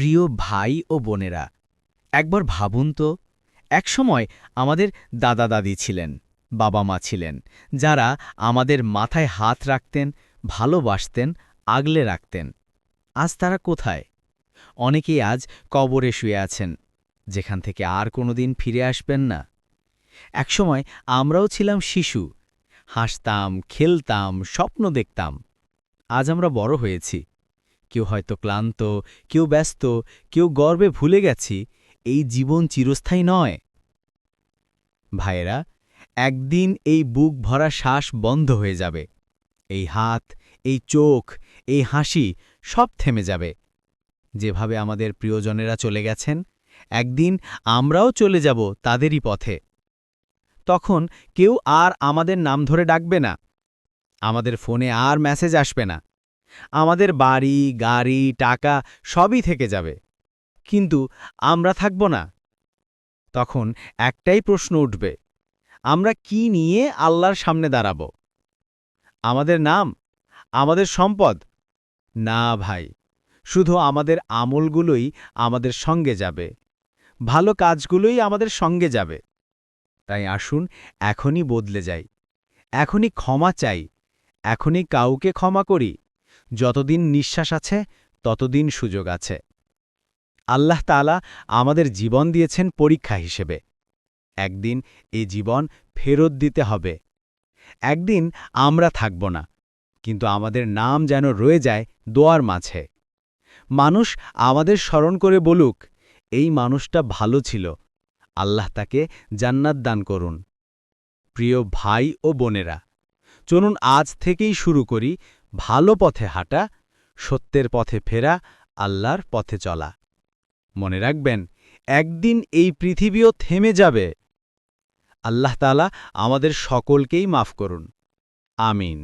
প্রিয় ভাই ও বোনেরা, একবার ভাবুন তো, একসময় আমাদের দাদা দাদি ছিলেন, বাবা মা ছিলেন, যারা আমাদের মাথায় হাত রাখতেন, ভালোবাসতেন, আগলে রাখতেন। আজ তারা কোথায়? অনেকেই আজ কবরে শুয়ে আছেন, যেখান থেকে আর কোনোদিন ফিরে আসবেন না। একসময় আমরাও ছিলাম শিশু, হাসতাম, খেলতাম, স্বপ্ন দেখতাম। আজ আমরা বড় হয়েছি, কেউ হয়তো ক্লান্ত, কেউ ব্যস্ত, কেউ গর্বে ভুলে গেছি এই জীবন চিরস্থায়ী নয়। ভাইয়েরা, একদিন এই বুক ভরা শ্বাস বন্ধ হয়ে যাবে। এই হাত, এই চোখ, এই হাসি সব থেমে যাবে। যেভাবে আমাদের প্রিয়জনেরা চলে গেছেন, একদিন আমরাও চলে যাব তাদেরই পথে। তখন কেউ আর আমাদের নাম ধরে ডাকবে না, আমাদের ফোনে আর মেসেজ আসবে না, আমাদের বাড়ি, গাড়ি, টাকা সবই থেকে যাবে, কিন্তু আমরা থাকব না। তখন একটাই প্রশ্ন উঠবে, আমরা কি নিয়ে আল্লাহর সামনে দাঁড়াব? আমাদের নাম? আমাদের সম্পদ? না ভাই, শুধু আমাদের আমলগুলোই আমাদের সঙ্গে যাবে, ভালো কাজগুলোই আমাদের সঙ্গে যাবে। তাই আসুন এখনই বদলে যাই, এখনই ক্ষমা চাই, এখনই কাউকে ক্ষমা করি। যতদিন নিঃশ্বাস আছে ততদিন সুযোগ আছে। আল্লাহ তাআলা আমাদের জীবন দিয়েছেন পরীক্ষা হিসেবে। একদিন এই জীবন ফেরত দিতে হবে। একদিন আমরা থাকব না, কিন্তু আমাদের নাম যেন রয়ে যায় দোয়ার মাঝে। মানুষ আমাদের স্মরণ করে বলুক, এই মানুষটা ভালো ছিল, আল্লাহ তাকে জান্নাত দান করুন। প্রিয় ভাই ও বোনেরা, চলুন আজ থেকেই শুরু করি ভালো পথে হাঁটা, সত্যের পথে ফেরা, আল্লাহর পথে চলা। মনে রাখবেন, একদিন এই পৃথিবীও থেমে যাবে। আল্লাহ তাআলা আমাদের সকলকেই মাফ করুন। আমিন।